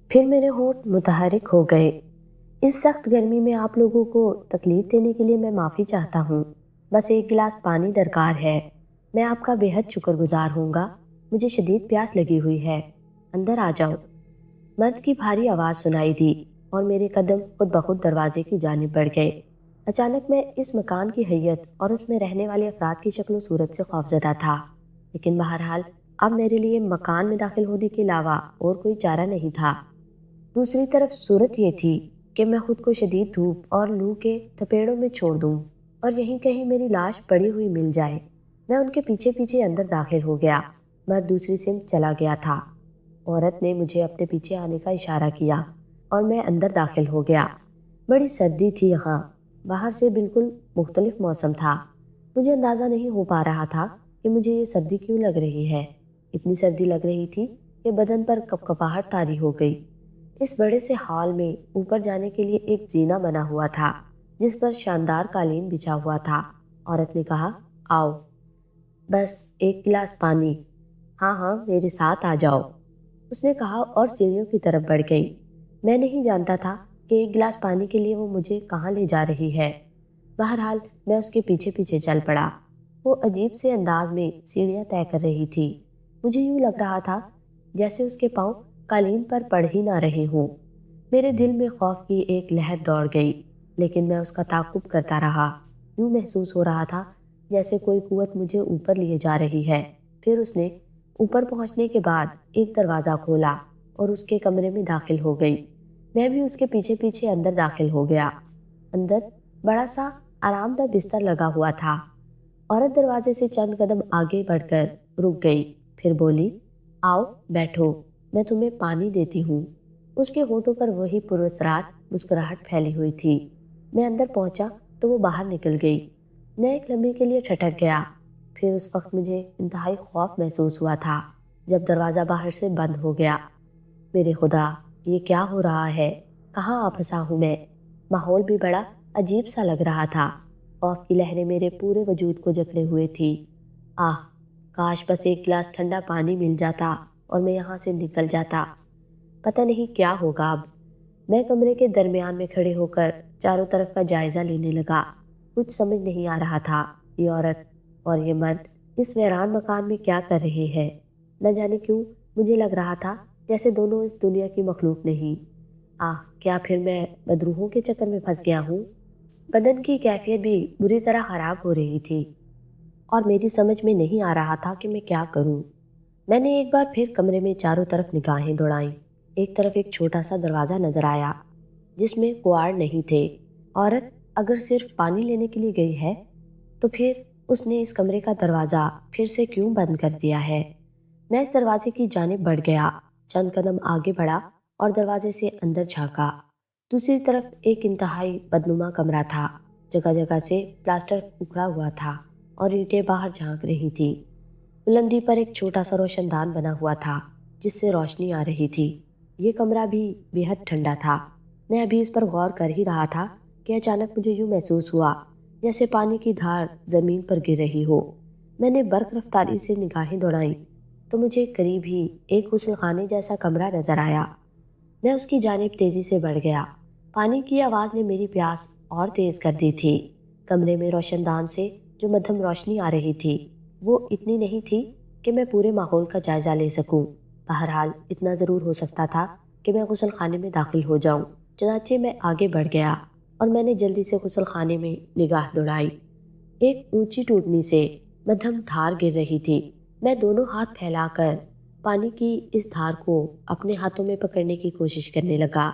پھر میرے ہونٹ متحرک ہو گئے۔ اس سخت گرمی میں آپ لوگوں کو تکلیف دینے کے لیے میں معافی چاہتا ہوں۔ بس ایک گلاس پانی درکار ہے۔ میں آپ کا بے حد شکر گزار ہوں گا۔ مجھے شدید پیاس لگی ہوئی ہے۔ اندر آ جاؤ۔ مرد کی بھاری آواز سنائی دی اور میرے قدم خود بخود دروازے کی جانب بڑھ گئے۔ اچانک میں اس مکان کی حیت اور اس میں رہنے والے افراد کی شکل و صورت سے خوفزدہ تھا، لیکن بہرحال اب میرے لیے مکان میں داخل ہونے کے علاوہ اور کوئی چارہ نہیں تھا۔ دوسری طرف صورت یہ تھی کہ میں خود کو شدید دھوپ اور لو کے تھپیڑوں میں چھوڑ دوں اور یہیں کہیں میری لاش پڑی ہوئی مل جائے۔ میں ان کے پیچھے پیچھے اندر داخل ہو گیا۔ مرد دوسری سمت چلا گیا تھا۔ عورت نے مجھے اپنے پیچھے آنے کا اشارہ کیا اور میں اندر داخل ہو گیا۔ بڑی سردی تھی یہاں، باہر سے بالکل مختلف موسم تھا۔ مجھے اندازہ نہیں ہو پا رہا تھا کہ مجھے یہ سردی کیوں لگ رہی ہے۔ اتنی سردی لگ رہی تھی کہ بدن پر کپکپاہٹ طاری ہو گئی۔ اس بڑے سے ہال میں اوپر جانے کے لیے ایک زینہ بنا ہوا تھا جس پر شاندار قالین بچھا ہوا تھا۔ عورت نے کہا، آؤ، بس ایک گلاس پانی۔ ہاں میرے ساتھ آ جاؤ، اس نے کہا اور سیڑھیوں کی طرف بڑھ گئی۔ میں نہیں جانتا تھا کہ ایک گلاس پانی کے لیے وہ مجھے کہاں لے جا رہی ہے۔ بہرحال میں اس کے پیچھے پیچھے چل پڑا۔ وہ عجیب سے انداز میں سیڑھیاں طے کر رہی تھی۔ مجھے یوں لگ رہا تھا جیسے اس کے پاؤں قالین پر پڑ ہی نہ رہے ہوں۔ میرے دل میں خوف کی ایک لہر دوڑ گئی، لیکن میں اس کا تعاقب کرتا رہا۔ یوں محسوس ہو رہا تھا جیسے کوئی قوت مجھے اوپر لیے جا رہی ہے۔ پھر اس نے اوپر پہنچنے کے بعد ایک دروازہ کھولا اور اس کے کمرے میں داخل ہو گئی۔ میں بھی اس کے پیچھے پیچھے اندر داخل ہو گیا۔ اندر بڑا سا آرام دہ بستر لگا ہوا تھا۔ عورت دروازے سے چند قدم آگے بڑھ کر رک گئی، پھر بولی، آؤ بیٹھو، میں تمہیں پانی دیتی ہوں۔ اس کے ہونٹوں پر وہی پراسرار مسکراہٹ پھیلی ہوئی تھی۔ میں اندر پہنچا تو وہ باہر نکل گئی۔ میں ایک لمحے کے لیے ٹھٹک گیا۔ پھر اس وقت مجھے انتہائی خوف محسوس ہوا تھا جب دروازہ باہر سے بند ہو گیا۔ میرے خدا، یہ کیا ہو رہا ہے؟ کہاں آ پھنسا ہوں میں؟ ماحول بھی بڑا عجیب سا لگ رہا تھا۔ خوف کی لہریں میرے پورے وجود کو جکڑے ہوئے تھی۔ کاش بس ایک گلاس ٹھنڈا پانی مل جاتا اور میں یہاں سے نکل جاتا۔ پتہ نہیں کیا ہوگا اب۔ میں کمرے کے درمیان میں کھڑے ہو کر چاروں طرف کا جائزہ لینے لگا۔ کچھ سمجھ نہیں آ رہا تھا۔ یہ عورت اور یہ مرد اس ویران مکان میں کیا کر رہے ہیں؟ نہ جانے کیوں مجھے لگ رہا تھا جیسے دونوں اس دنیا کی مخلوق نہیں۔ کیا پھر میں بدروحوں کے چکر میں پھنس گیا ہوں؟ بدن کی کیفیت بھی بری طرح خراب ہو رہی تھی اور میری سمجھ میں نہیں آ رہا تھا کہ میں کیا کروں۔ میں نے ایک بار پھر کمرے میں چاروں طرف نگاہیں دوڑائیں۔ ایک طرف ایک چھوٹا سا دروازہ نظر آیا جس میں کواڑ نہیں تھے۔ عورت اگر صرف پانی لینے کے لیے گئی ہے تو پھر اس نے اس کمرے کا دروازہ پھر سے کیوں بند کر دیا ہے؟ میں اس دروازے کی جانب بڑھ گیا، چند قدم آگے بڑھا اور دروازے سے اندر جھانکا۔ دوسری طرف ایک انتہائی بدنما کمرہ تھا۔ جگہ جگہ سے پلاسٹر اکھڑا ہوا تھا اور اینٹیں باہر جھانک رہی تھی۔ بلندی پر ایک چھوٹا سا روشن دان بنا ہوا تھا جس سے روشنی آ رہی تھی۔ یہ کمرہ بھی بے حد ٹھنڈا تھا۔ میں ابھی اس پر غور کر ہی رہا تھا کہ اچانک مجھے یوں محسوس ہوا جیسے پانی کی دھار زمین پر گر رہی ہو۔ میں نے برق رفتاری سے نگاہیں دوڑائیں تو مجھے قریب ہی ایک غسل خانے جیسا کمرہ نظر آیا۔ میں اس کی جانب تیزی سے بڑھ گیا۔ پانی کی آواز نے میری پیاس اور تیز کر دی تھی۔ کمرے میں روشن دان سے جو مدھم روشنی آ رہی تھی وہ اتنی نہیں تھی کہ میں پورے ماحول کا جائزہ لے سکوں۔ بہرحال اتنا ضرور ہو سکتا تھا کہ میں غسل خانے میں داخل ہو جاؤں۔ چنانچہ میں آگے بڑھ گیا اور میں نے جلدی سے غسل خانے میں نگاہ دوڑائی۔ ایک اونچی ٹوٹنی سے مدھم دھار گر رہی تھی۔ میں دونوں ہاتھ پھیلا کر پانی کی اس دھار کو اپنے ہاتھوں میں پکڑنے کی کوشش کرنے لگا،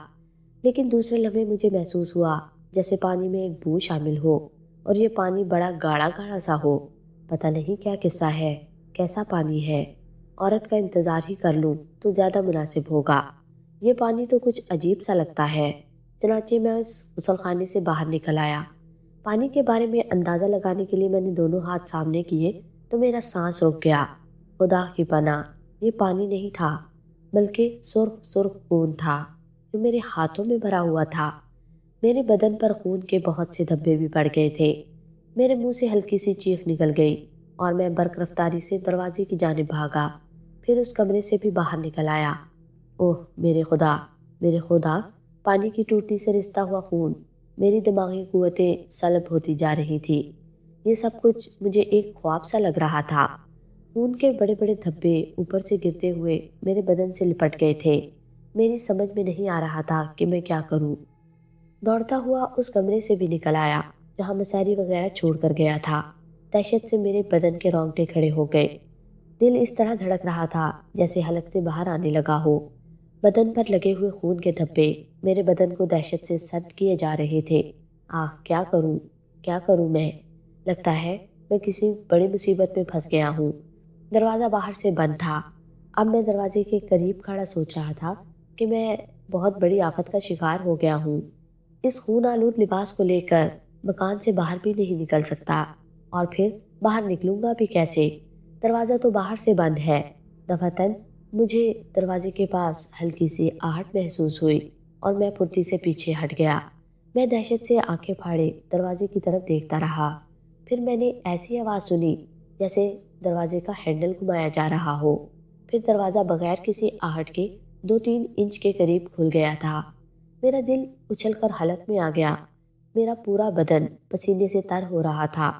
لیکن دوسرے لمحے مجھے محسوس ہوا جیسے پانی میں ایک بو شامل ہو اور یہ پانی بڑا گاڑھا گاڑھا سا ہو۔ پتہ نہیں کیا قصہ ہے، کیسا پانی ہے۔ عورت کا انتظار ہی کر لوں تو زیادہ مناسب ہوگا۔ یہ پانی تو کچھ عجیب سا لگتا ہے۔ چنانچہ میں اس غسل خانے سے باہر نکل آیا۔ پانی کے بارے میں اندازہ لگانے کے لیے میں نے دونوں ہاتھ سامنے کیے تو میرا سانس رک گیا۔ خدا کی پناہ، یہ پانی نہیں تھا بلکہ سرخ سرخ خون تھا جو میرے ہاتھوں میں بھرا ہوا تھا۔ میرے بدن پر خون کے بہت سے دھبے بھی پڑ گئے تھے۔ میرے منہ سے ہلکی سی چیخ نکل گئی۔ اور میں برق رفتاری سے دروازے کی جانب بھاگا، پھر اس کمرے سے بھی باہر نکل آیا۔ اوہ میرے خدا، میرے خدا! پانی کی ٹوٹی سے رستا ہوا خون، میری دماغی قوتیں سلب ہوتی جا رہی تھی۔ یہ سب کچھ مجھے ایک خواب سا لگ رہا تھا۔ خون کے بڑے بڑے دھبے اوپر سے گرتے ہوئے میرے بدن سے لپٹ گئے تھے۔ میری سمجھ میں نہیں آ رہا تھا کہ میں کیا کروں۔ دوڑتا ہوا اس کمرے سے بھی نکل آیا جہاں مساری وغیرہ چھوڑ کر گیا تھا۔ دہشت سے میرے بدن کے رونگٹے کھڑے ہو گئے۔ دل اس طرح دھڑک رہا تھا جیسے حلق سے باہر آنے لگا ہو۔ بدن پر لگے ہوئے خون کے دھبے میرے بدن کو دہشت سے سرد کیے جا رہے تھے۔ کیا کروں، کیا کروں میں؟ لگتا ہے میں کسی بڑی مصیبت میں پھنس گیا ہوں۔ دروازہ باہر سے بند تھا۔ اب میں دروازے کے قریب کھڑا سوچ رہا تھا کہ میں بہت بڑی آفت کا شکار ہو گیا ہوں۔ اس خون آلود لباس کو لے کر مکان سے باہر بھی نہیں نکل سکتا، اور پھر باہر نکلوں گا بھی کیسے؟ دروازہ تو باہر سے بند ہے۔ دفعتاً مجھے دروازے کے پاس ہلکی سی آہٹ محسوس ہوئی اور میں پھرتی سے پیچھے ہٹ گیا۔ میں دہشت سے آنکھیں پھاڑے دروازے کی طرف دیکھتا رہا۔ پھر میں نے ایسی آواز سنی جیسے دروازے کا ہینڈل گھمایا جا رہا ہو۔ پھر دروازہ بغیر کسی آہٹ کے 2-3 انچ کے قریب کھل گیا تھا۔ میرا دل اچھل کر حلق میں آ گیا۔ میرا پورا بدن پسینے سے تر ہو رہا تھا۔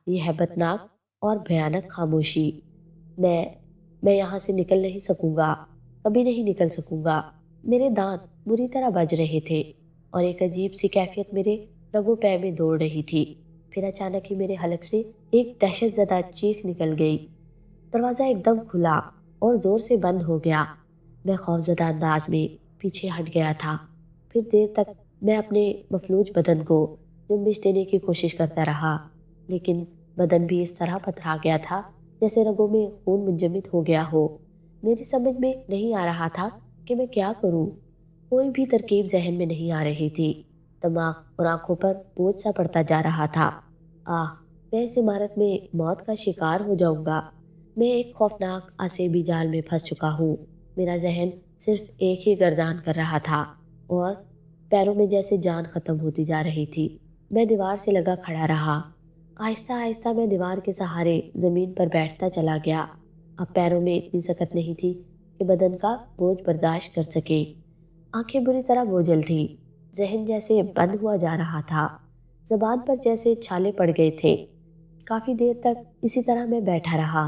یہ ہیبت ناک اور بھیانک خاموشی۔ میں یہاں سے نکل نہیں سکوں گا، کبھی نہیں نکل سکوں گا۔ میرے دانت بری طرح بج رہے تھے اور ایک عجیب سی کیفیت میرے رگوں پے میں دوڑ رہی تھی۔ پھر اچانک ہی میرے حلق سے ایک دہشت زدہ چیخ نکل گئی۔ دروازہ ایک دم کھلا اور زور سے بند ہو گیا۔ میں خوفزدہ انداز میں پیچھے ہٹ گیا تھا۔ پھر دیر تک میں اپنے مفلوج بدن کو جنبش دینے کی کوشش کرتا رہا، لیکن بدن بھی اس طرح پتھرا گیا تھا جیسے رگوں میں خون منجمد ہو گیا ہو۔ میری سمجھ میں نہیں آ رہا تھا کہ میں کیا کروں۔ کوئی بھی ترکیب ذہن میں نہیں آ رہی تھی۔ دماغ اور آنکھوں پر بوجھ سا پڑتا جا رہا تھا۔ میں اس عمارت میں موت کا شکار ہو جاؤں گا۔ میں ایک خوفناک عصبی جال میں پھنس چکا ہوں۔ میرا ذہن صرف ایک ہی گردان کر رہا تھا اور پیروں میں جیسے جان ختم ہوتی جا رہی تھی۔ میں دیوار سے لگا کھڑا رہا۔ آہستہ آہستہ میں دیوار کے سہارے زمین پر بیٹھتا چلا گیا۔ اب پیروں میں اتنی سکت نہیں تھی کہ بدن کا بوجھ برداشت کر سکے۔ آنکھیں بری طرح بوجھل تھی، ذہن جیسے بند ہوا جا رہا تھا، زبان پر جیسے چھالے پڑ گئے تھے۔ کافی دیر تک اسی طرح میں بیٹھا رہا،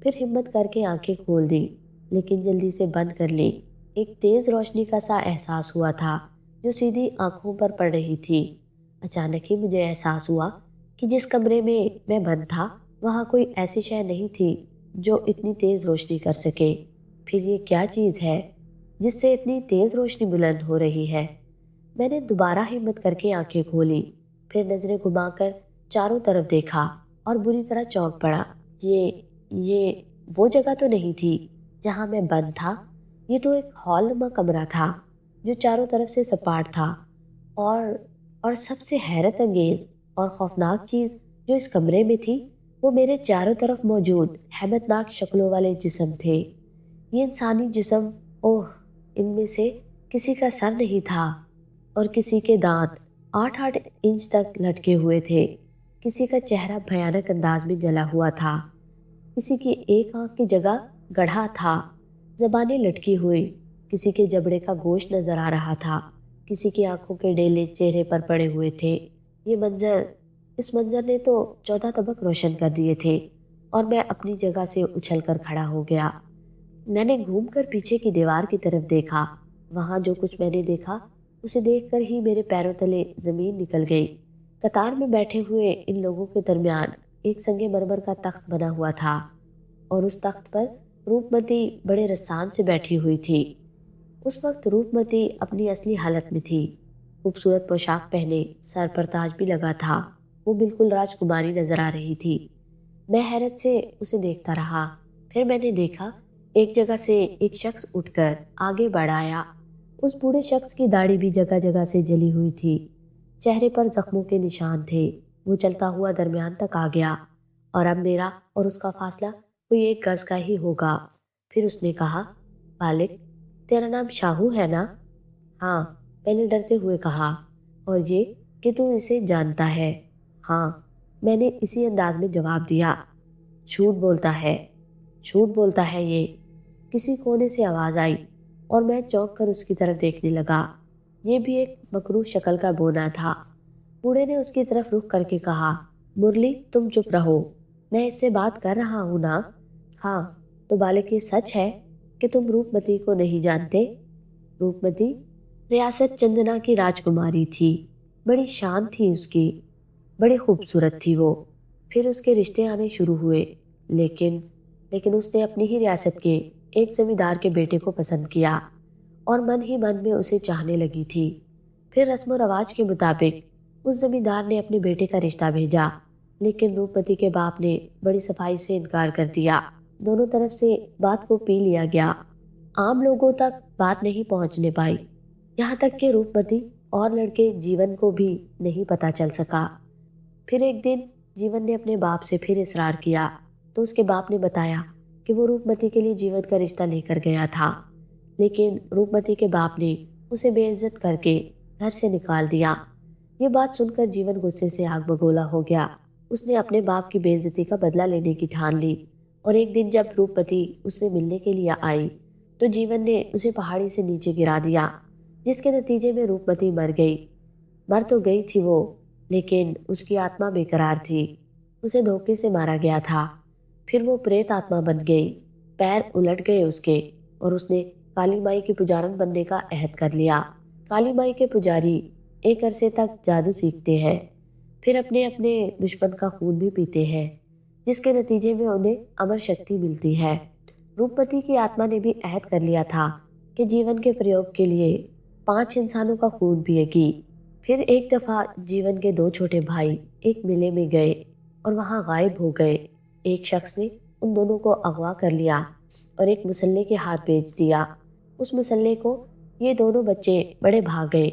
پھر ہمت کر کے آنکھیں کھول دی، لیکن جلدی سے بند کر لی۔ ایک تیز روشنی کا سا احساس ہوا تھا جو سیدھی آنکھوں پر پڑ رہی تھی۔ اچانک ہی مجھے احساس ہوا کہ جس کمرے میں میں بند تھا وہاں کوئی ایسی شے نہیں تھی جو اتنی تیز روشنی کر سکے۔ پھر یہ کیا چیز ہے جس سے اتنی تیز روشنی بلند ہو رہی ہے؟ میں نے دوبارہ ہمت کر کے آنکھیں کھولی، پھر نظریں گھما کر چاروں طرف دیکھا اور بری طرح چونک پڑا۔ یہ وہ جگہ تو نہیں تھی جہاں میں بند تھا۔ یہ تو ایک ہال نما کمرہ تھا جو چاروں طرف سے سپاٹ تھا، اور سب سے حیرت انگیز اور خوفناک چیز جو اس کمرے میں تھی وہ میرے چاروں طرف موجود ہیبت ناک شکلوں والے جسم تھے۔ یہ انسانی جسم، ان میں سے کسی کا سر نہیں تھا اور کسی کے دانت 8-8 انچ تک لٹکے ہوئے تھے۔ کسی کا چہرہ بھیانک انداز میں جلا ہوا تھا، کسی کی ایک آنکھ کی جگہ گڑھا تھا، زبانیں لٹکی ہوئی، کسی کے جبڑے کا گوشت نظر آ رہا تھا، کسی کی آنکھوں کے ڈیلے چہرے پر پڑے ہوئے تھے۔ اس منظر نے تو 14 طبق روشن کر دیے تھے اور میں اپنی جگہ سے اچھل کر کھڑا ہو گیا۔ میں نے گھوم کر پیچھے کی دیوار کی طرف دیکھا۔ وہاں جو کچھ میں نے دیکھا اسے دیکھ کر ہی میرے پیروں تلے زمین نکل گئی۔ قطار میں بیٹھے ہوئے ان لوگوں کے درمیان ایک سنگ مرمر کا تخت بنا ہوا تھا اور اس تخت پر روپ متی بڑے رسان سے بیٹھی ہوئی تھی۔ اس وقت روپ متی اپنی اصلی حالت میں تھی، خوبصورت پوشاک پہنے، سر پر تاج بھی لگا تھا، وہ بالکل راجکماری نظر آ رہی تھی۔ میں حیرت سے اسے دیکھتا رہا۔ پھر میں نے دیکھا ایک جگہ سے ایک شخص اٹھ کر آگے بڑھ آیا۔ اس بوڑھے شخص کی داڑھی بھی جگہ جگہ سے جلی ہوئی تھی، چہرے پر زخموں کے نشان تھے۔ وہ چلتا ہوا درمیان تک آ گیا اور اب میرا اور اس کا فاصلہ کوئی 1 گز کا ہی ہوگا۔ پھر اس نے کہا، بالک، تیرا نام شاہو ہے نا؟ ہاں، میں نے ڈرتے ہوئے کہا۔ اور یہ کہ تو اسے جانتا ہے؟ ہاں، میں نے اسی انداز میں جواب دیا۔ جھوٹ بولتا ہے، جھوٹ بولتا ہے یہ، کسی کونے سے آواز آئی اور میں چونک کر اس کی طرف دیکھنے لگا۔ یہ بھی ایک مکروہ شکل کا بونا تھا۔ بوڑھے نے اس کی طرف رخ کر کے کہا، مرلی تم چپ رہو، میں اس سے بات کر رہا ہوں نا۔ ہاں تو بالک یہ سچ ہے کہ تم روپ متی کو نہیں جانتے؟ روپ متی ریاست چندنا کی راجکماری تھی، بڑی شان تھی اس کی، بڑی خوبصورت تھی وہ۔ پھر اس کے رشتے آنے شروع ہوئے، لیکن اس نے اپنی ہی ریاست کے ایک زمیندار کے بیٹے کو پسند کیا اور من ہی من میں اسے چاہنے لگی تھی۔ پھر رسم و رواج کے مطابق اس زمیندار نے اپنے بیٹے کا رشتہ بھیجا، لیکن روپمتی کے باپ نے بڑی صفائی سے انکار کر دیا۔ دونوں طرف سے بات کو پی لیا گیا، عام لوگوں تک بات نہیں پہنچنے پائی، یہاں تک کہ روپمتی اور لڑکے جیون کو بھی نہیں پتہ چل سکا۔ پھر ایک دن جیون نے اپنے باپ سے پھر اصرار کیا تو اس کے باپ نے بتایا کہ وہ روپمتی کے لیے جیون کا رشتہ لے کر گیا تھا، لیکن روپمتی کے باپ نے اسے بے عزت کر کے گھر سے نکال دیا۔ یہ بات سن کر جیون غصے سے آگ بگولا ہو گیا۔ اس نے اپنے باپ کی بے عزتی کا بدلہ لینے کی ٹھان لی، اور ایک دن جب روپمتی اس سے ملنے کے لیے آئی تو جیون نے اسے پہاڑی سے نیچے گرا دیا، جس کے نتیجے میں روپمتی مر گئی۔ مر تو گئی تھی وہ، لیکن اس کی آتما بے قرار تھی، اسے دھوکے سے مارا گیا تھا۔ پھر وہ پریت آتما بن گئی، پیر الٹ گئے اس کے، اور اس نے کالی مائی کی پجارن بننے کا عہد کر لیا۔ کالی مائی کے پجاری ایک عرصے تک جادو سیکھتے ہیں، پھر اپنے اپنے دشمن کا خون بھی پیتے ہیں، جس کے نتیجے میں انہیں امر شکتی ملتی ہے۔ روپمتی کی آتما نے بھی عہد کر لیا تھا کہ جیون کے پریوگ کے لیے 5 انسانوں کا خون پیے گی۔ پھر ایک دفعہ جیون کے 2 چھوٹے بھائی ایک میلے میں گئے اور وہاں غائب ہو گئے۔ ایک شخص نے ان دونوں کو اغوا کر لیا اور ایک مسلح کے ہاتھ بیچ دیا۔ اس مسلح کو یہ دونوں بچے بڑے بھاگ گئے۔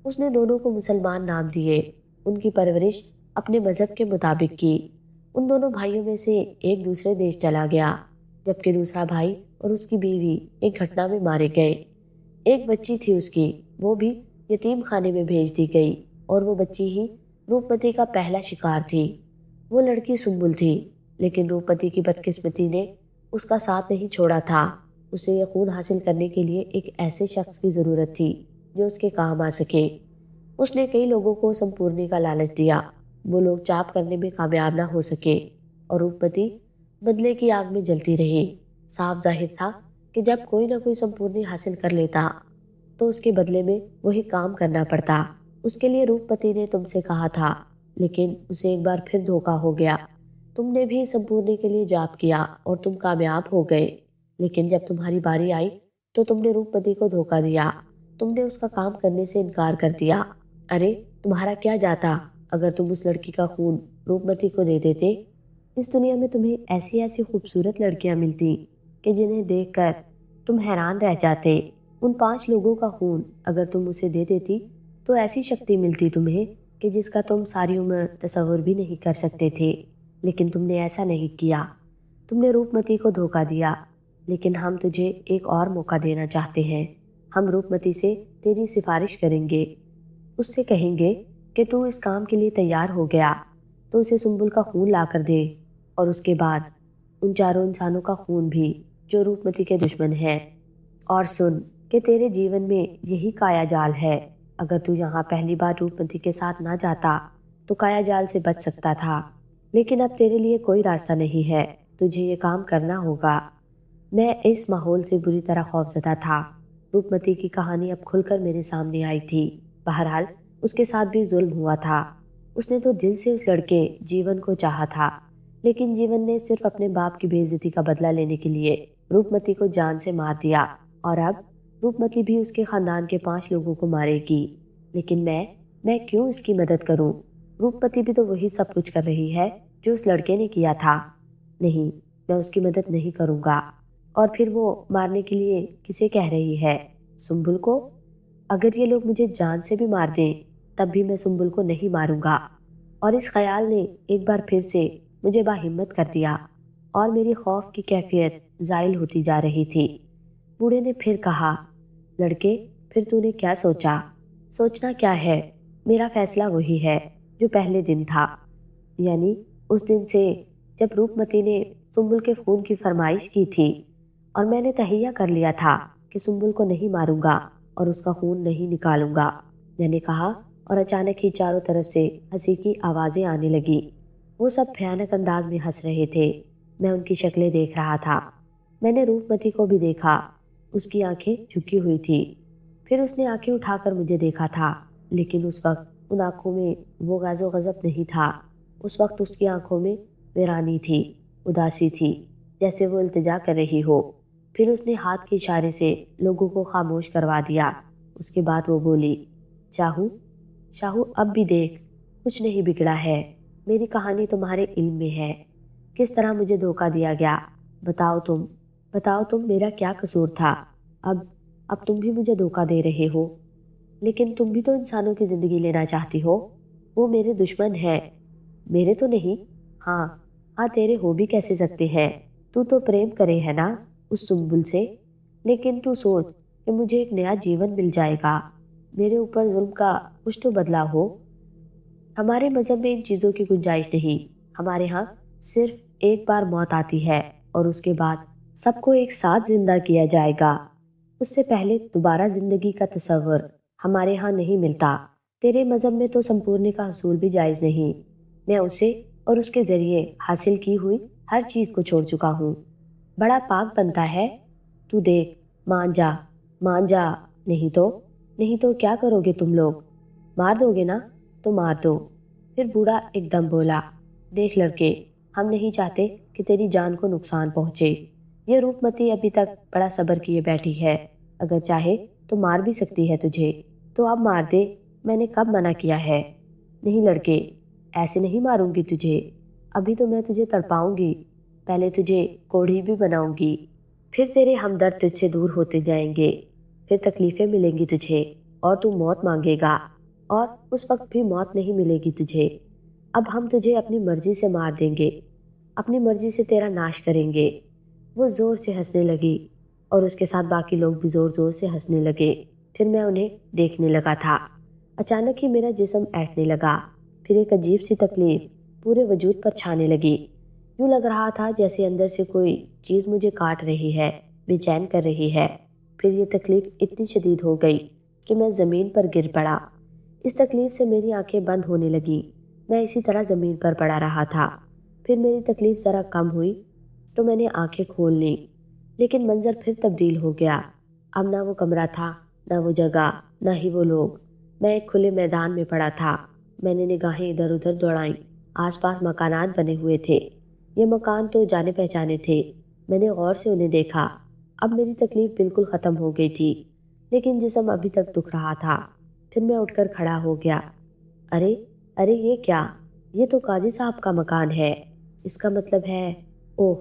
اس نے دونوں کو مسلمان نام دیے، ان کی پرورش اپنے مذہب کے مطابق کی۔ ان دونوں بھائیوں میں سے ایک دوسرے دیش چلا گیا، جبکہ دوسرا بھائی اور اس کی بیوی ایک گھٹنا میں مارے گئے۔ ایک بچی تھی اس کی، وہ بھی یتیم خانے میں بھیج دی گئی، اور وہ بچی ہی روپمتی کا پہلا شکار تھی۔ وہ لڑکی سنبل تھی، لیکن روپمتی کی بدقسمتی نے اس کا ساتھ نہیں چھوڑا تھا۔ اسے یہ خون حاصل کرنے کے لیے ایک ایسے شخص کی ضرورت تھی جو اس کے کام آ سکے۔ اس نے کئی لوگوں کو سمپورنی کا لالچ دیا، وہ لوگ چاپ کرنے میں کامیاب نہ ہو سکے، اور روپمتی بدلے کی آگ میں جلتی رہی۔ صاف ظاہر تھا کہ جب کوئی نہ کوئی سمپورنی حاصل کر لیتا تو اس کے بدلے میں وہی کام کرنا پڑتا۔ اس کے لیے روپمتی نے تم سے کہا تھا، لیکن اسے ایک بار پھر دھوکا ہو گیا۔ تم نے بھی سمپورنی کے لیے جاپ کیا اور تم کامیاب ہو گئے، لیکن جب تمہاری باری آئی تو تم نے روپمتی کو دھوکا دیا، تم نے اس کا کام کرنے سے انکار کر دیا۔ ارے تمہارا کیا جاتا اگر تم اس لڑکی کا خون روپمتی کو دے دیتے؟ اس دنیا میں تمہیں ایسی ایسی خوبصورت لڑکیاں ملتی کہ جنہیں دیکھ کر تم حیران رہ جاتے۔ ان 5 لوگوں کا خون اگر تم اسے دے دیتی تو ایسی شکتی ملتی تمہیں کہ جس کا تم ساری عمر تصور بھی نہیں کر سکتے تھے، لیکن تم نے ایسا نہیں کیا۔ تم نے روپمتی کو دھوکا دیا، لیکن ہم تجھے ایک اور موقع دینا چاہتے ہیں۔ ہم روپمتی سے تیری سفارش کریں گے، اس سے کہیں گے کہ تو اس کام کے لیے تیار ہو گیا تو اسے سنبل کا خون لا کر دے، اور اس کے بعد ان 4 انسانوں کا خون بھی جو روپمتی کے دشمن ہیں۔ اور سن کہ تیرے جیون میں یہی کایا جال ہے، اگر تو یہاں پہلی بار روپمتی کے ساتھ نہ جاتا تو کایا جال سے بچ سکتا تھا، لیکن اب تیرے لیے کوئی راستہ نہیں ہے، تجھے یہ کام کرنا ہوگا۔ میں اس ماحول سے بری طرح خوفزدہ تھا۔ روپمتی کی کہانی اب کھل کر میرے سامنے آئی تھی۔ بہرحال اس کے ساتھ بھی ظلم ہوا تھا۔ اس نے تو دل سے اس لڑکے جیون کو چاہا تھا، لیکن جیون نے صرف اپنے باپ کی بے عزتی کا بدلہ لینے کے لیے روپمتی کو جان سے مار دیا، اور اب روپمتی بھی اس کے خاندان کے 5 لوگوں کو مارے گی۔ لیکن میں کیوں اس کی مدد کروں؟ روپمتی بھی تو وہی سب کچھ کر رہی ہے جو اس لڑکے نے کیا تھا۔ نہیں، میں اس کی مدد نہیں کروں گا۔ اور پھر وہ مارنے کے لیے کسے کہہ رہی ہے؟ سنبل کو؟ اگر یہ لوگ مجھے جان سے بھی مار دیں تب بھی میں سنبل کو نہیں ماروں گا۔ اور اس خیال نے ایک بار پھر سے مجھے باہمت کر دیا، اور میری خوف کی کیفیت زائل ہوتی جا رہی تھی۔ بوڑھے نے پھر کہا، لڑکے پھر تو نے کیا سوچا؟ سوچنا کیا ہے، میرا فیصلہ وہی ہے جو پہلے دن تھا، یعنی اس دن سے جب روپمتی نے سنبل کے خون کی فرمائش کی تھی اور میں نے تہیہ کر لیا تھا کہ سنبل کو نہیں ماروں گا اور اس کا خون نہیں نکالوں گا، میں نے کہا، اور اچانک ہی چاروں طرف سے ہنسی کی آوازیں آنے لگی۔ وہ سب بھیانک انداز میں ہنس رہے تھے۔ میں ان کی شکلیں دیکھ رہا تھا۔ میں نے روپمتی کو بھی دیکھا، اس کی آنکھیں جھکی ہوئی تھی۔ پھر اس نے آنکھیں اٹھا کر مجھے دیکھا تھا، لیکن اس وقت ان آنکھوں میں وہ غیظ و غضب نہیں تھا۔ اس وقت اس کی آنکھوں میں ویرانی تھی، اداسی تھی، جیسے وہ التجا کر رہی ہو۔ پھر اس نے ہاتھ کے اشارے سے لوگوں کو خاموش کروا دیا۔ اس کے بعد وہ بولی، شاہو، شاہو، اب بھی دیکھ، کچھ نہیں بگڑا ہے۔ میری کہانی تمہارے علم میں ہے، کس طرح مجھے دھوکہ دیا گیا۔ بتاؤ تم میرا کیا قصور تھا؟ اب تم بھی مجھے دھوکہ دے رہے ہو۔ لیکن تم بھی تو انسانوں کی زندگی لینا چاہتی ہو۔ وہ میرے دشمن ہے، میرے تو نہیں۔ ہاں تیرے ہو بھی کیسے سکتے ہیں؟ تو پریم کرے ہے نا اس سنبل سے؟ لیکن تو سوچ کہ مجھے ایک نیا جیون مل جائے گا، میرے اوپر ظلم کا کچھ تو بدلا ہو۔ ہمارے مذہب میں ان چیزوں کی گنجائش نہیں۔ ہمارے ہاں صرف ایک بار موت آتی ہے اور اس کے بعد سب کو ایک ساتھ زندہ کیا جائے گا۔ اس سے پہلے دوبارہ زندگی کا تصور ہمارے ہاں نہیں ملتا۔ تیرے مذہب میں تو سمپورنی کا حصول بھی جائز نہیں۔ میں اسے اور اس کے ذریعے حاصل کی ہوئی ہر چیز کو چھوڑ چکا ہوں۔ بڑا پاک بنتا ہے تو دیکھ، مان جا، نہیں تو کیا کرو گے تم لوگ؟ مار دو گے نا تو مار دو۔ پھر بوڑھا ایک دم بولا، دیکھ لڑکے، ہم نہیں چاہتے کہ تیری جان کو نقصان پہنچے۔ یہ روپمتی ابھی تک بڑا صبر کیے بیٹھی ہے، اگر چاہے تو مار بھی سکتی ہے تجھے، تو اب مار دے، میں نے کب منع کیا ہے؟ نہیں لڑکے، ایسے نہیں ماروں گی تجھے، ابھی تو میں تجھے تڑپاؤں گی، پہلے تجھے کوڑھی بھی بناؤں گی، پھر تیرے ہمدرد تجھ سے دور ہوتے جائیں گے، پھر تکلیفیں ملیں گی تجھے اور تو موت مانگے گا، اور اس وقت بھی موت نہیں ملے گی تجھے۔ اب ہم تجھے اپنی مرضی سے مار دیں گے، اپنی مرضی سے تیرا ناش کریں گے۔ وہ زور سے ہنسنے لگی اور اس کے ساتھ باقی لوگ بھی زور زور سے ہنسنے لگے۔ پھر میں انہیں دیکھنے لگا تھا۔ اچانک ہی میرا جسم ایٹھنے لگا، پھر ایک عجیب سی تکلیف پورے وجود پر چھانے لگی۔ یوں لگ رہا تھا جیسے اندر سے کوئی چیز مجھے کاٹ رہی ہے، بے چین کر رہی ہے۔ پھر یہ تکلیف اتنی شدید ہو گئی کہ میں زمین پر گر پڑا۔ اس تکلیف سے میری آنکھیں بند ہونے لگیں۔ میں اسی طرح زمین پر پڑا رہا تھا۔ پھر میری تکلیف ذرا کم ہوئی تو میں نے آنکھیں کھول لیں، لیکن منظر پھر تبدیل ہو گیا۔ اب نہ وہ کمرہ تھا، نہ وہ جگہ، نہ ہی وہ لوگ۔ میں ایک کھلے میدان میں پڑا تھا۔ میں نے نگاہیں ادھر ادھر دوڑائیں۔ آس پاس مکانات بنے ہوئے تھے۔ یہ مکان تو جانے پہچانے تھے۔ میں نے غور سے انہیں دیکھا۔ اب میری تکلیف بالکل ختم ہو گئی تھی، لیکن جسم ابھی تک دکھ رہا تھا۔ پھر میں اٹھ کر کھڑا ہو گیا۔ ارے یہ کیا؟ یہ تو قاضی صاحب کا مکان ہے۔ اس کا مطلب ہے، اوہ،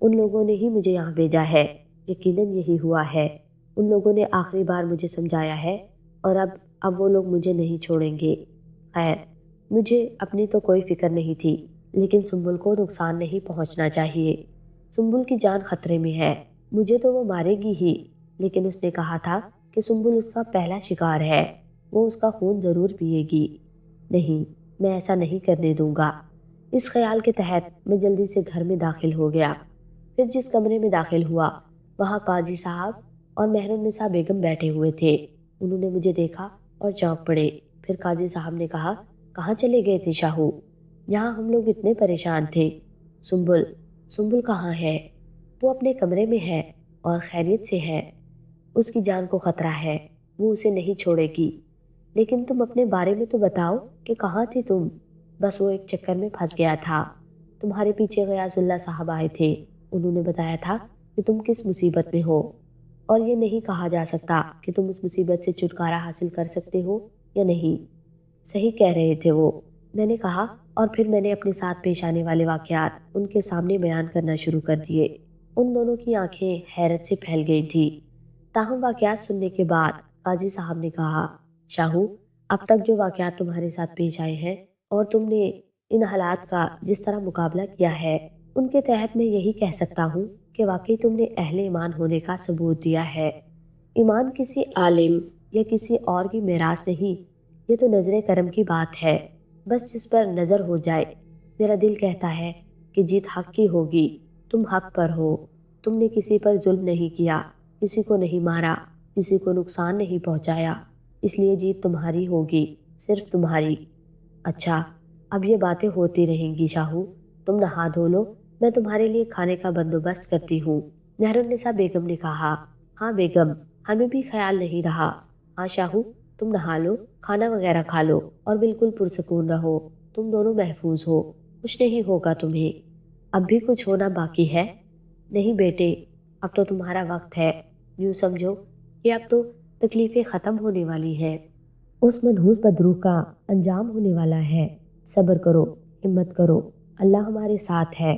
ان لوگوں نے ہی مجھے یہاں بھیجا ہے۔ یقیناً یہی ہوا ہے۔ ان لوگوں نے آخری بار مجھے سمجھایا ہے اور اب وہ لوگ مجھے نہیں چھوڑیں گے۔ خیر، مجھے اپنی تو کوئی فکر نہیں تھی، لیکن سنبل کو نقصان نہیں پہنچنا چاہیے۔ سنبل کی جان خطرے میں ہے، مجھے تو وہ مارے گی ہی، لیکن اس نے کہا تھا کہ سنبل اس کا پہلا شکار ہے، وہ اس کا خون ضرور پیے گی۔ نہیں، میں ایسا نہیں کرنے دوں گا۔ اس خیال کے تحت میں جلدی سے گھر میں داخل ہو گیا۔ پھر جس کمرے میں داخل ہوا، وہاں قاضی صاحب اور مہر النساء بیگم بیٹھے ہوئے تھے۔ انہوں نے مجھے دیکھا اور چونک پڑے۔ پھر قاضی صاحب نے کہا، کہاں چلے گئے تھے شاہو؟ یہاں ہم لوگ اتنے پریشان تھے۔ سنبل کہاں ہے؟ وہ اپنے کمرے میں ہے اور خیریت سے ہے۔ اس کی جان کو خطرہ ہے، وہ اسے نہیں چھوڑے گی۔ لیکن تم اپنے بارے میں تو بتاؤ کہ کہاں تھی تم؟ بس وہ ایک چکر میں پھنس گیا تھا۔ تمہارے پیچھے غیاث اللہ صاحب آئے تھے، انہوں نے بتایا تھا کہ تم کس مصیبت میں ہو، اور یہ نہیں کہا جا سکتا کہ تم اس مصیبت سے چھٹکارا حاصل کر سکتے ہو یا نہیں۔ صحیح کہہ رہے تھے وہ، میں نے کہا، اور پھر میں نے اپنے ساتھ پیش آنے والے واقعات ان کے سامنے بیان کرنا شروع کر دیے۔ ان دونوں کی آنکھیں حیرت سے پھیل گئی تھی۔ تاہم واقعات سننے کے بعد قاضی صاحب نے کہا، شاہو، اب تک جو واقعات تمہارے ساتھ پیش آئے ہیں اور تم نے ان حالات کا جس طرح مقابلہ کیا ہے، ان کے تحت میں یہی کہہ سکتا ہوں کہ واقعی تم نے اہل ایمان ہونے کا ثبوت دیا ہے۔ ایمان کسی عالم یا کسی اور کی میراث نہیں، یہ تو نظر کرم کی بات ہے، بس جس پر نظر ہو جائے۔ میرا دل کہتا ہے کہ جیت حق کی ہوگی، تم حق پر ہو، تم نے کسی پر ظلم نہیں کیا، کسی کو نہیں مارا، کسی کو نقصان نہیں پہنچایا، اس لیے جیت تمہاری ہوگی، صرف تمہاری۔ اچھا، اب یہ باتیں ہوتی رہیں گی شاہو، تم نہا دھو لو، میں تمہارے لیے کھانے کا بندوبست کرتی ہوں۔ مہرالنساء بیگم نے کہا۔ ہاں بیگم، ہمیں بھی خیال نہیں رہا۔ ہاں شاہو، تم نہا لو، کھانا وغیرہ کھا لو اور بالکل پرسکون رہو، تم دونوں محفوظ ہو، کچھ نہیں ہوگا تمہیں۔ اب بھی کچھ ہونا باقی ہے؟ نہیں بیٹے، اب تو تمہارا وقت ہے، یوں سمجھو کہ اب تو تکلیفیں ختم ہونے والی ہیں، اس منحوس بدروح کا انجام ہونے والا ہے، صبر کرو، ہمت کرو، اللہ ہمارے ساتھ ہے۔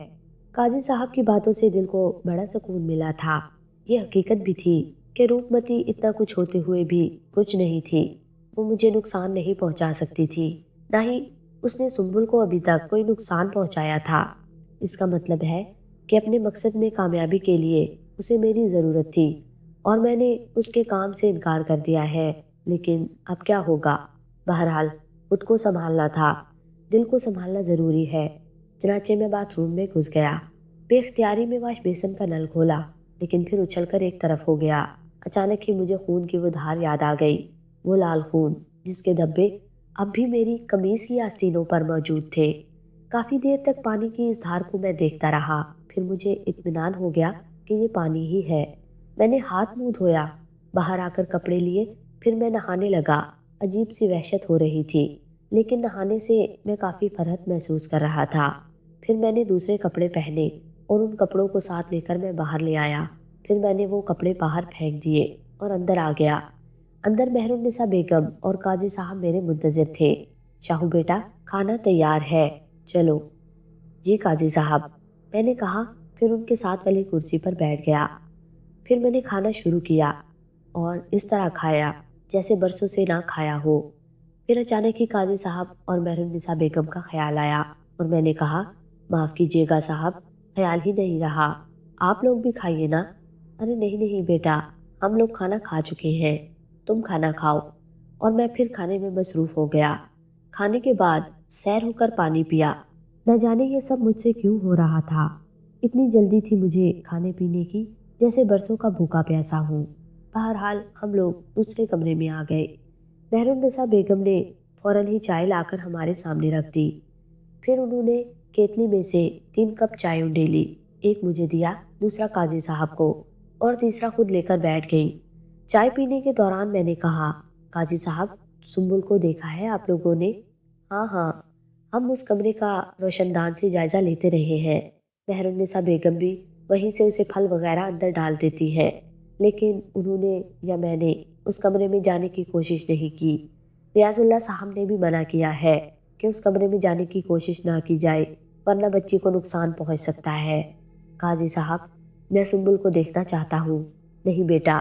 قاضی صاحب کی باتوں سے دل کو بڑا سکون ملا تھا۔ یہ حقیقت بھی تھی کہ روپمتی اتنا کچھ ہوتے ہوئے بھی کچھ نہیں تھی، وہ مجھے نقصان نہیں پہنچا سکتی تھی، نہ ہی اس نے سنبل کو ابھی تک کوئی نقصان پہنچایا تھا۔ اس کا مطلب ہے کہ اپنے مقصد میں کامیابی کے لیے اسے میری ضرورت تھی اور میں نے اس کے کام سے انکار کر دیا ہے، لیکن اب کیا ہوگا؟ بہرحال خود کو سنبھالنا تھا، دل کو سنبھالنا ضروری ہے۔ چنانچہ میں باتھ روم میں گھس گیا، بے اختیاری میں واش بیسن کا نل کھولا، لیکن پھر اچھل کر ایک طرف ہو گیا۔ اچانک ہی مجھے خون کی وہ دھار یاد آ گئی، وہ لال خون جس کے دھبے اب بھی میری قمیص کی آستینوں پر موجود تھے۔ کافی دیر تک پانی کی اس دھار کو میں دیکھتا رہا، پھر مجھے اطمینان ہو گیا کہ یہ پانی ہی ہے۔ میں نے ہاتھ منہ دھویا، باہر آ کر کپڑے لیے، پھر میں نہانے لگا۔ عجیب سی وحشت ہو رہی تھی، لیکن نہانے سے میں کافی فرحت محسوس کر رہا تھا۔ پھر میں نے دوسرے کپڑے پہنے اور ان کپڑوں کو ساتھ لے کر میں باہر لے آیا۔ پھر میں نے وہ کپڑے باہر پھینک دیے اور اندر آ گیا۔ اندر مہرالنساء بیگم اور قاضی صاحب میرے منتظر تھے۔ شاہو بیٹا، کھانا تیار ہے، چلو۔ جی قاضی صاحب، میں نے کہا، پھر ان کے ساتھ والی کرسی پر بیٹھ گیا۔ پھر میں نے کھانا شروع کیا اور اس طرح کھایا جیسے برسوں سے نہ کھایا ہو۔ پھر اچانک ہی قاضی صاحب اور مہرالنساء بیگم کا خیال آیا اور میں نے کہا، معاف کیجیے گا صاحب، خیال ہی نہیں رہا، آپ لوگ بھی کھائیے نا۔ ارے نہیں نہیں بیٹا، ہم لوگ کھانا کھا چکے ہیں، تم کھانا کھاؤ۔ اور میں پھر کھانے میں مصروف ہو گیا۔ کھانے کے بعد سیر ہو کر پانی پیا۔ نہ جانے یہ سب مجھ سے کیوں ہو رہا تھا، اتنی جلدی تھی مجھے کھانے پینے کی جیسے برسوں کا بھوکا پیاسا ہوں۔ بہرحال ہم لوگ دوسرے کمرے میں آ گئے۔ مہرالنساء بیگم نے فوراً ہی چائے لا کر ہمارے سامنے رکھ دی۔ پھر انہوں نے کیتلی میں سے 3 کپ چائے انڈیلی، ایک مجھے دیا، دوسرا قاضی صاحب کو اور تیسرا خود لے کر بیٹھ گئی۔ چائے پینے کے دوران میں نے کہا، قاضی صاحب، سنبل کو دیکھا ہے آپ لوگوں نے؟ ہاں ہاں، ہم اس کمرے کا روشن دان سے جائزہ لیتے رہے ہیں۔ مہرالنساء بیگم بھی وہیں سے اسے پھل وغیرہ اندر ڈال دیتی ہے، لیکن انہوں نے یا میں نے اس کمرے میں جانے کی کوشش نہیں کی۔ ریاض اللہ صاحب نے بھی منع کیا ہے کہ اس کمرے میں جانے کی کوشش نہ کی جائے، ورنہ بچی کو نقصان پہنچ سکتا ہے۔ قاضی صاحب، میں سنبل کو دیکھنا چاہتا ہوں۔ نہیں بیٹا،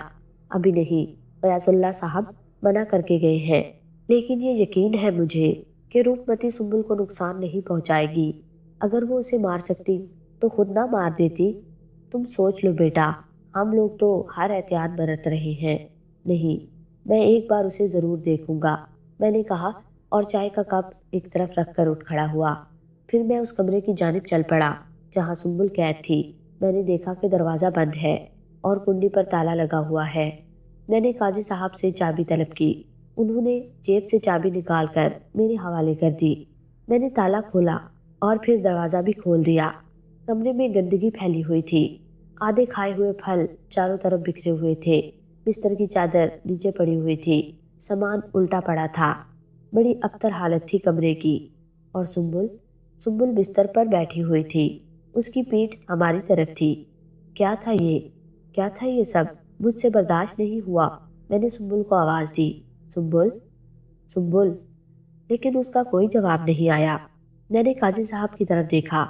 ابھی نہیں، ریاض اللہ صاحب منع کر کے گئے ہیں، لیکن یہ یقین ہے مجھے کہ روپمتی سنبل کو نقصان نہیں پہنچائے گی۔ اگر وہ اسے مار سکتی تو خود نہ مار دیتی۔ تم سوچ لو بیٹا، ہم لوگ تو ہر احتیاط برت رہے ہیں۔ نہیں، میں ایک بار اسے ضرور دیکھوں گا، میں نے کہا اور چائے کا کپ ایک طرف رکھ کر اٹھ کھڑا ہوا۔ پھر میں اس کمرے کی جانب چل پڑا جہاں سنبل قید تھی۔ میں نے دیکھا کہ دروازہ بند ہے اور کنڈی پر تالا لگا ہوا ہے۔ میں نے قاضی صاحب سے چابی طلب کی، انہوں نے جیب سے چابی نکال کر میرے حوالے کر دی۔ میں نے تالا کھولا اور پھر دروازہ بھی کھول دیا۔ کمرے میں گندگی پھیلی ہوئی تھی، آدھے کھائے ہوئے پھل چاروں طرف بکھرے ہوئے تھے، بستر کی چادر نیچے پڑی ہوئی تھی، سامان الٹا پڑا تھا، بڑی ابتر حالت تھی کمرے کی۔ اور سنبل بستر پر بیٹھی ہوئی تھی، اس کی پیٹھ ہماری طرف تھی۔ کیا تھا یہ سب؟ مجھ سے برداشت نہیں ہوا۔ میں نے سنبل کو آواز دی، سنبل، لیکن اس کا کوئی جواب نہیں آیا۔ میں نے قاضی صاحب کی طرف دیکھا،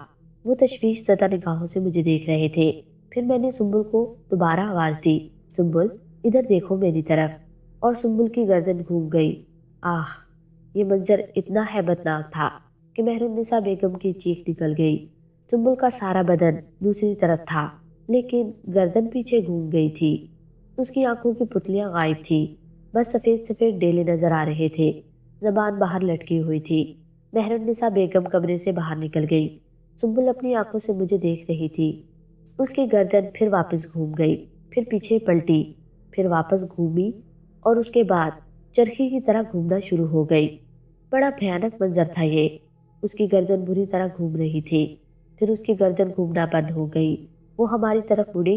وہ تشویش زدہ نگاہوں سے مجھے دیکھ رہے تھے۔ پھر میں نے سنبل کو دوبارہ آواز دی، سنبل، ادھر دیکھو میری طرف۔ اور سنبل کی گردن گھوم گئی۔ آہ! یہ منظر اتنا ہیبت ناک تھا کہ مہرالنساء بیگم کی چیخ نکل گئی۔ سنبل کا سارا بدن دوسری طرف تھا، لیکن گردن پیچھے گھوم گئی تھی۔ اس کی آنکھوں کی پتلیاں غائب تھی، بس سفید سفید ڈیلے نظر آ رہے تھے، زبان باہر لٹکی ہوئی تھی۔ مہرالنساء بیگم کمرے سے باہر نکل گئی۔ سنبل اپنی آنکھوں سے مجھے دیکھ رہی تھی۔ اس کی گردن پھر واپس گھوم گئی، پھر پیچھے پلٹی، پھر واپس گھومی اور اس کے بعد چرخی کی طرح گھومنا شروع ہو گئی۔ بڑا بھیانک منظر تھا یہ۔ اس کی گردن بری طرح گھوم رہی تھی، پھر اس کی گردن گھومنا بند ہو گئی۔ وہ ہماری طرف مڑی۔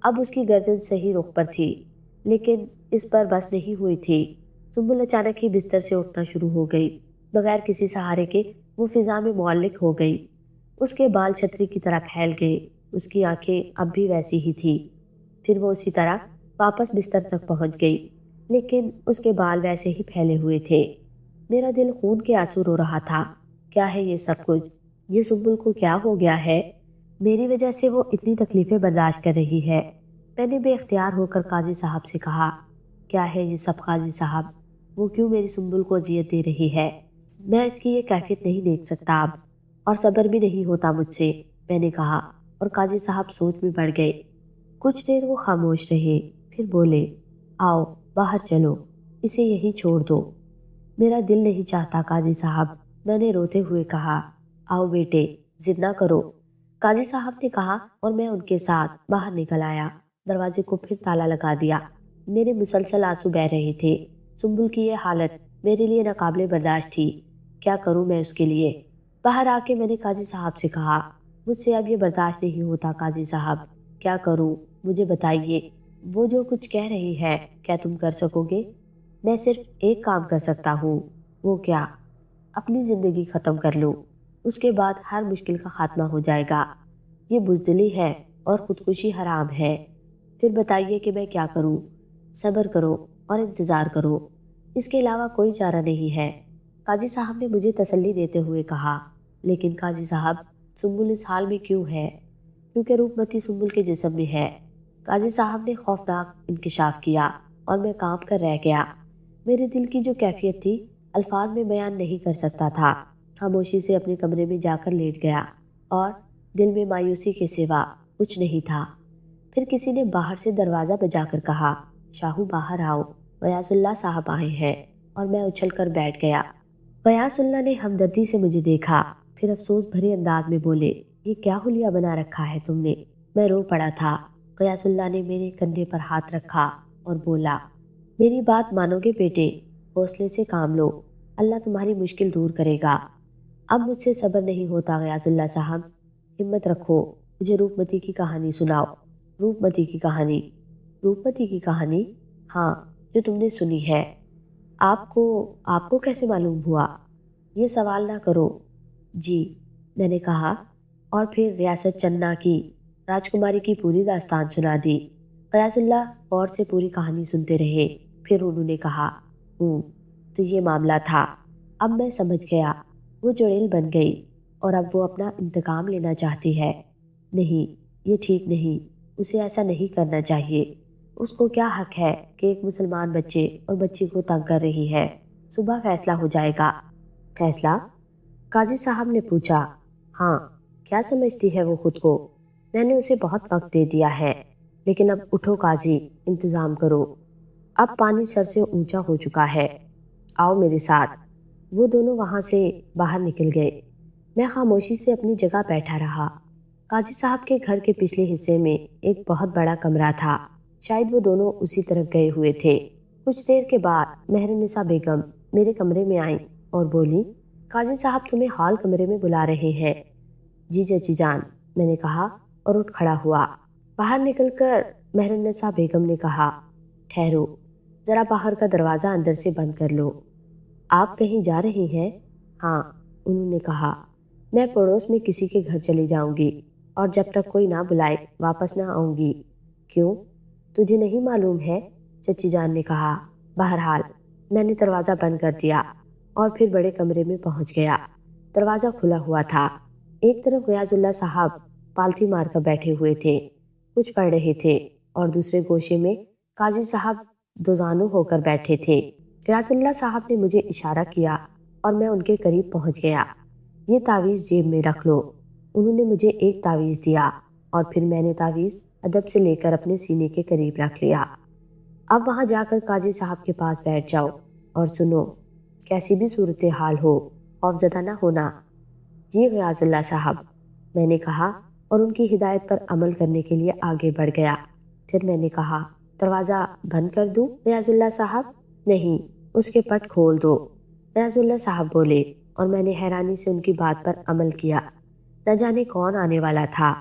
اب اس کی گردن صحیح رخ پر تھی، لیکن اس پر بس نہیں ہوئی تھی۔ سنبل اچانک ہی بستر سے اٹھنا شروع ہو گئی۔ بغیر کسی سہارے کے وہ فضا میں معلق ہو گئی۔ اس کے بال چھتری کی طرح پھیل گئے۔ اس کی آنکھیں اب بھی ویسی ہی تھی۔ پھر وہ اسی طرح واپس بستر تک پہنچ گئی، لیکن اس کے بال ویسے ہی پھیلے ہوئے تھے۔ میرا دل خون کے آنسو رو رہا تھا۔ کیا ہے یہ سب کچھ؟ یہ سنبل کو کیا ہو گیا ہے؟ میری وجہ سے وہ اتنی تکلیفیں برداشت کر رہی ہے۔ میں نے بے اختیار ہو کر قاضی صاحب سے کہا، کیا ہے یہ سب قاضی صاحب؟ وہ کیوں میری سنبل کو اذیت دے رہی ہے؟ میں اس کی یہ کیفیت نہیں دیکھ سکتا اب، اور صبر بھی نہیں ہوتا مجھ سے، میں نے کہا، اور قاضی صاحب سوچ میں پڑ گئے۔ کچھ دیر وہ خاموش رہے، پھر بولے، آؤ باہر چلو، اسے یہی چھوڑ دو۔ میرا دل نہیں چاہتا قاضی صاحب، میں نے روتے ہوئے کہا۔ آؤ بیٹے، ضد نہ کرو، قاضی صاحب نے کہا، اور میں ان کے ساتھ باہر نکل آیا۔ دروازے کو پھر تالا لگا دیا۔ میرے مسلسل آنسو بہہ رہے تھے۔ سنبل کی یہ حالت میرے لیے ناقابل برداشت تھی۔ کیا کروں میں اس کے لیے؟ باہر آ کے میں نے قاضی صاحب سے کہا، مجھ سے اب یہ برداشت نہیں ہوتا قاضی صاحب، کیا کروں مجھے بتائیے۔ وہ جو کچھ کہہ رہی ہے کیا تم کر سکو گے؟ میں صرف ایک کام کر سکتا ہوں۔ وہ کیا؟ اپنی زندگی ختم کر لو، اس کے بعد ہر مشکل کا خاتمہ ہو جائے گا۔ یہ بزدلی ہے اور خودکشی حرام ہے۔ پھر بتائیے کہ میں کیا کروں؟ صبر کرو اور انتظار کرو، اس کے علاوہ کوئی چارہ نہیں ہے، قاضی صاحب نے مجھے تسلی دیتے ہوئے کہا۔ لیکن قاضی صاحب، سنبل اس حال میں کیوں ہے؟ کیونکہ روپمتی سنبل کے جسم میں ہے۔ قاضی صاحب نے خوفناک انکشاف کیا اور میں کانپ کر رہ گیا۔ میرے دل کی جو کیفیت تھی الفاظ میں بیان نہیں کر سکتا تھا۔ خاموشی سے اپنے کمرے میں جا کر لیٹ گیا اور دل میں مایوسی کے سوا کچھ نہیں تھا۔ پھر کسی نے باہر سے دروازہ بجا کر کہا، شاہو باہر آؤ، غیاث اللہ صاحب آئے ہیں، اور میں اچھل کر بیٹھ گیا۔ غیاث اللہ نے ہمدردی سے مجھے دیکھا، پھر افسوس بھرے انداز میں بولے، یہ کیا حلیہ بنا رکھا ہے تم نے؟ میں رو پڑا تھا۔ غیاث اللہ نے میرے کندھے پر ہاتھ رکھا اور بولا، میری بات مانو گے بیٹے؟ حوصلے سے کام لو، اللہ تمہاری مشکل دور کرے گا۔ اب مجھ سے صبر نہیں ہوتا غیاث اللہ صاحب، ہمت رکھو، مجھے روپمتی کی کہانی سناؤ۔ روپمتی کی کہانی؟ روپمتی کی کہانی؟ ہاں، جو تم نے سنی ہے۔ آپ کو کیسے معلوم ہوا؟ یہ سوال نہ کرو۔ جی، میں نے کہا، اور پھر ریاست چننا کی راجکماری کی پوری داستان سنا دی۔ غیاث اللہ غور سے پوری کہانی سنتے رہے، پھر انہوں نے کہا، تو یہ معاملہ تھا۔ اب میں سمجھ گیا۔ وہ چڑیل بن گئی اور اب وہ اپنا انتقام لینا چاہتی ہے۔ نہیں، یہ ٹھیک نہیں، اسے ایسا نہیں کرنا چاہیے۔ اس کو کیا حق ہے کہ ایک مسلمان بچے اور بچی کو تنگ کر رہی ہے؟ صبح فیصلہ ہو جائے گا۔ فیصلہ؟ قاضی صاحب نے پوچھا۔ ہاں، کیا سمجھتی ہے وہ خود کو؟ میں نے اسے بہت وقت دے دیا ہے، لیکن اب اٹھو قاضی، انتظام کرو۔ اب پانی سر سے اونچا ہو چکا ہے، آؤ میرے ساتھ۔ وہ دونوں وہاں سے باہر نکل گئے۔ میں خاموشی سے اپنی جگہ بیٹھا رہا۔ قاضی صاحب کے گھر کے پچھلے حصے میں ایک بہت بڑا کمرہ تھا، شاید وہ دونوں اسی طرف گئے ہوئے تھے۔ کچھ دیر کے بعد مہرالنساء بیگم میرے کمرے میں آئیں اور بولی، قاضی صاحب تمہیں ہال کمرے میں بلا رہے ہیں۔ جی چچی جان، میں نے کہا اور اٹھ کھڑا ہوا۔ باہر نکل کر مہرالنساء بیگم نے کہا، ٹھہرو، ذرا باہر کا دروازہ اندر سے بند کر لو۔ آپ کہیں جا رہی ہیں؟ ہاں، انہوں نے کہا، میں پڑوس میں کسی کے گھر چلی جاؤں گی، اور جب تک کوئی نہ بلائے واپس نہ آؤں گی۔ کیوں؟ تجھے نہیں معلوم ہے؟ چچی جان نے کہا۔ بہرحال میں نے دروازہ بند کر دیا اور پھر بڑے کمرے میں پہنچ گیا۔ دروازہ کھلا ہوا تھا۔ ایک طرف غیاث اللہ صاحب پالتھی مار کر بیٹھے ہوئے تھے، کچھ پڑھ رہے تھے، اور دوسرے گوشے میں قاضی صاحب دوزانو ہو کر بیٹھے تھے۔ غیاث اللہ صاحب نے مجھے اشارہ کیا اور میں ان کے قریب پہنچ گیا۔ یہ تعویذ جیب میں رکھ لو۔ انہوں نے مجھے ایک تعویذ دیا اور پھر میں نے تعویذ ادب سے لے کر اپنے سینے کے قریب رکھ لیا۔ اب وہاں جا کر قاضی صاحب کے پاس بیٹھ جاؤ اور سنو، کیسی بھی صورتحال ہو خوف زدہ نہ ہونا۔ جی غیاث اللہ صاحب۔ میں نے کہا اور ان کی ہدایت پر عمل کرنے کے لیے آگے بڑھ گیا۔ پھر میں نے کہا دروازہ بند کر دوں ریاض اللہ صاحب؟ نہیں، اس کے پٹ کھول دو، ریاض اللہ صاحب بولے، اور میں نے حیرانی سے ان کی بات پر عمل کیا۔ نہ جانے کون آنے والا تھا۔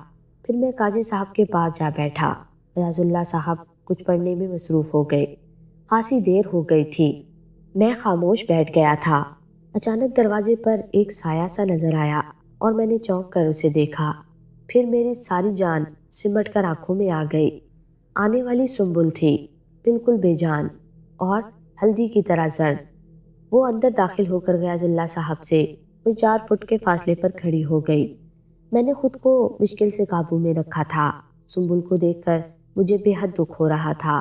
پھر میں قاضی صاحب کے پاس جا بیٹھا۔ ریاض اللہ صاحب کچھ پڑھنے میں مصروف ہو گئے۔ خاصی دیر ہو گئی تھی۔ میں خاموش بیٹھ گیا تھا۔ اچانک دروازے پر ایک سایہ سا نظر آیا اور میں نے چونک کر اسے دیکھا۔ پھر میری ساری جان سمٹ کر آنکھوں میں آ گئی۔ آنے والی سنبل تھی، بالکل بے جان اور ہلدی کی طرح زرد۔ وہ اندر داخل ہو کر ریاض اللہ صاحب سے کوئی 4 فٹ کے فاصلے پر کھڑی ہو گئی۔ میں نے خود کو مشکل سے قابو میں رکھا تھا۔ سنبل کو دیکھ کر مجھے بے حد دکھ ہو رہا تھا۔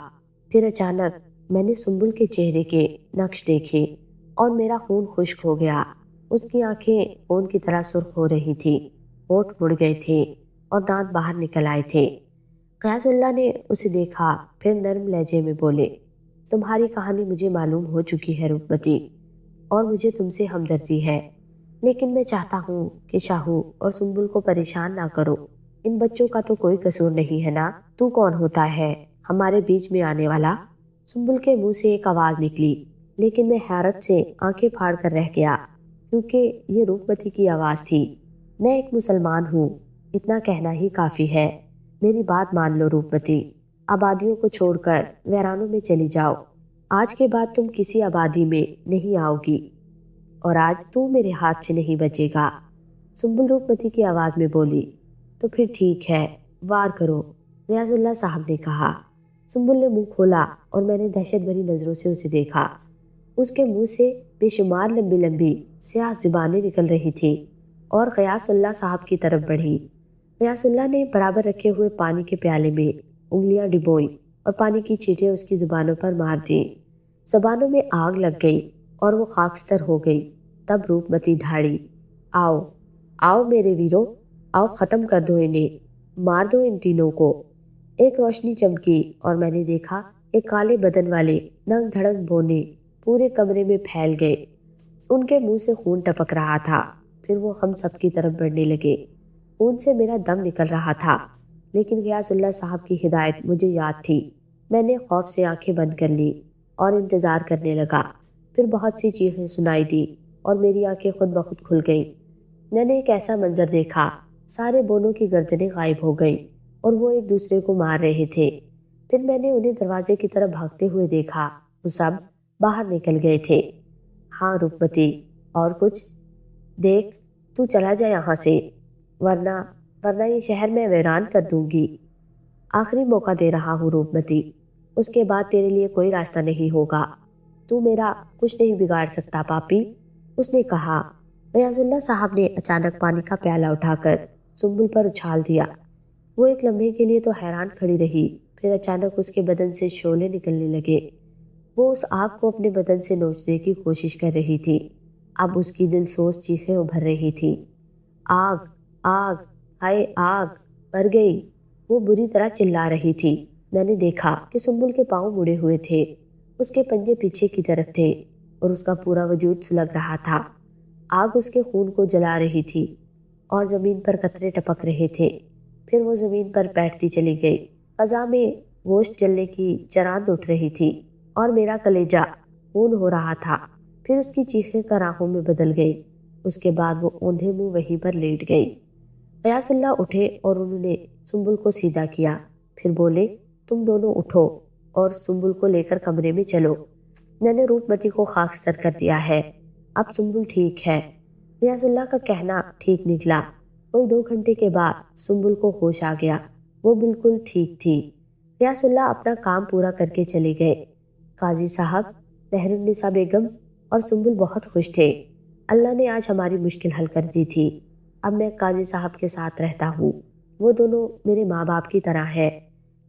پھر اچانک میں نے سنبل کے چہرے کے نقش دیکھے اور میرا خون خشک ہو گیا۔ اس کی آنکھیں خون کی طرح سرخ ہو رہی تھی، ہونٹ مڑ گئے تھے اور دانت باہر نکل آئے تھے۔ غیاث اللہ نے اسے دیکھا، پھر نرم لہجے میں بولے، تمہاری کہانی مجھے معلوم ہو چکی ہے روپمتی، اور مجھے تم سے ہمدردی ہے، لیکن میں چاہتا ہوں کہ شاہو اور سنبل کو پریشان نہ کرو۔ ان بچوں کا تو کوئی قصور نہیں ہے نا، تو کون ہوتا ہے ہمارے بیچ میں آنے والا؟ سنبل کے منہ سے ایک آواز نکلی، لیکن میں حیرت سے آنکھیں پھاڑ کر رہ گیا، کیونکہ یہ روپمتی کی آواز تھی۔ میں ایک مسلمان ہوں، اتنا کہنا ہی کافی ہے۔ میری بات مان لو روپمتی، آبادیوں کو چھوڑ کر ویرانوں میں چلی جاؤ۔ آج کے بعد تم کسی آبادی میں نہیں آؤ گی، اور آج تو میرے ہاتھ سے نہیں بچے گا۔ سنبل روپمتی کی آواز میں بولی، تو پھر ٹھیک ہے، وار کرو، ریاض اللہ صاحب نے کہا۔ سنبل نے منہ کھولا اور میں نے دہشت بھری نظروں سے اسے دیکھا۔ اس کے منہ سے بے شمار لمبی لمبی سیاہ زبانیں نکل رہی تھی اور غیاث اللہ صاحب کی طرف بڑھی۔ غیاث اللہ نے برابر رکھے ہوئے پانی کے پیالے میں انگلیاں ڈبوئیں اور پانی کی چیٹیں اس کی زبانوں پر مار دیں۔ زبانوں میں آگ لگ گئی اور وہ خاکستر ہو گئی۔ تب روپمتی ڈھاڑی، آؤ آؤ میرے ویرو، آؤ ختم کر دو انہیں، مار دو ان تینوں کو۔ ایک روشنی چمکی اور میں نے دیکھا کہ کالے بدن والے ننگ دھڑنگ بونے پورے کمرے میں پھیل گئے۔ ان کے منہ سے خون ٹپک رہا تھا۔ پھر وہ ہم سب کی طرف بڑھنے لگے۔ ان سے میرا دم نکل رہا تھا، لیکن غیاث اللہ صاحب کی ہدایت مجھے یاد تھی۔ میں نے خوف سے آنکھیں بند کر لی اور انتظار کرنے لگا۔ پھر بہت سی چیخیں سنائی دی اور میری آنکھیں خود بخود کھل گئیں۔ میں نے ایک ایسا منظر دیکھا، سارے بونوں کی گردنیں غائب ہو گئیں اور وہ ایک دوسرے کو مار رہے تھے۔ پھر میں نے انہیں دروازے کی طرف بھاگتے ہوئے دیکھا، وہ سب باہر نکل گئے تھے۔ ہاں روپمتی، اور کچھ؟ دیکھ، تو چلا جا یہاں سے، ورنہ یہ شہر میں ویران کر دوں گی۔ آخری موقع دے رہا ہوں روپمتی، اس کے بعد تیرے لیے کوئی راستہ نہیں ہوگا۔ تو میرا کچھ نہیں بگاڑ سکتا پاپی، اس نے کہا۔ ریاض اللہ صاحب نے اچانک پانی کا پیالہ اٹھا کر سنبل پر اچھال دیا۔ وہ ایک لمحے کے لیے تو حیران کھڑی رہی، پھر اچانک اس کے بدن سے شعلے نکلنے لگے۔ وہ اس آگ کو اپنے بدن سے نوچنے کی کوشش کر رہی تھی۔ اب اس کی دل سوز چیخیں ابھر رہی تھی، آگ آگ، ہائے آگ، مر گئی۔ وہ بری طرح چلا رہی تھی۔ میں نے دیکھا کہ سنبل کے پاؤں مڑے ہوئے تھے، اس کے پنجے پیچھے کی طرف تھے اور اس کا پورا وجود سلگ رہا تھا۔ آگ اس کے خون کو جلا رہی تھی اور زمین پر قطرے ٹپک رہے تھے۔ پھر وہ زمین پر بیٹھتی چلی گئی۔ فضا میں گوشت جلنے کی چراند اٹھ رہی تھی اور میرا کلیجہ خون ہو رہا تھا۔ پھر اس کی چیخیں کراہوں میں بدل گئی۔ اس کے بعد وہ اوندھے منہ وہیں پر لیٹ گئی۔ غیاث اللہ اٹھے اور انہوں نے سنبل کو سیدھا کیا، پھر بولے، تم دونوں اٹھو اور سنبل کو لے کر کمرے میں چلو۔ میں نے روپمتی کو خاکستر کر دیا ہے، اب سنبل ٹھیک ہے۔ ریاض اللہ کا کہنا ٹھیک نکلا۔ کوئی 2 گھنٹے کے بعد سنبل کو ہوش آ گیا، وہ بالکل ٹھیک تھی۔ ریاض اللہ اپنا کام پورا کر کے چلے گئے۔ قاضی صاحب، مہر النساء بیگم اور سنبل بہت خوش تھے۔ اللہ نے آج ہماری مشکل حل کر دی تھی۔ اب میں قاضی صاحب کے ساتھ رہتا ہوں، وہ دونوں میرے ماں باپ کی طرح ہے۔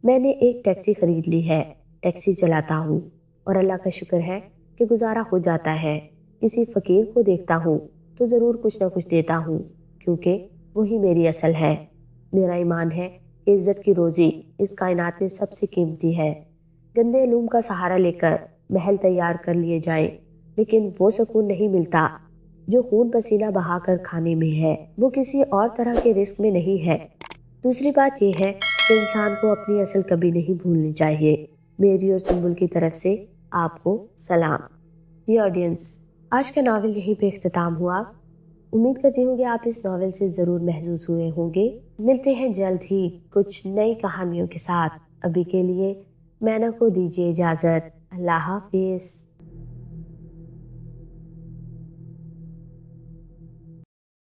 میں نے ایک ٹیکسی خرید لی ہے، ٹیکسی چلاتا ہوں اور اللہ کا شکر ہے کہ گزارا ہو جاتا ہے۔ کسی فقیر کو دیکھتا ہوں تو ضرور کچھ نہ کچھ دیتا ہوں، کیونکہ وہی میری اصل ہے۔ میرا ایمان ہے کہ عزت کی روزی اس کائنات میں سب سے قیمتی ہے۔ گندے علوم کا سہارا لے کر محل تیار کر لیے جائیں، لیکن وہ سکون نہیں ملتا جو خون پسینہ بہا کر کھانے میں ہے، وہ کسی اور طرح کے رزق میں نہیں ہے۔ دوسری بات یہ ہے کہ انسان کو اپنی اصل کبھی نہیں بھولنی چاہیے۔ میری اور سنبل کی طرف سے آپ کو سلام۔ جی آڈینس، آج کا ناول یہیں پہ اختتام ہوا۔ امید کرتی ہوں کہ آپ اس ناول سے ضرور محظوظ ہوئے ہوں گے۔ ملتے ہیں جلد ہی کچھ نئی کہانیوں کے ساتھ۔ ابھی کے لیے مینا کو دیجیے اجازت۔ اللہ حافظ۔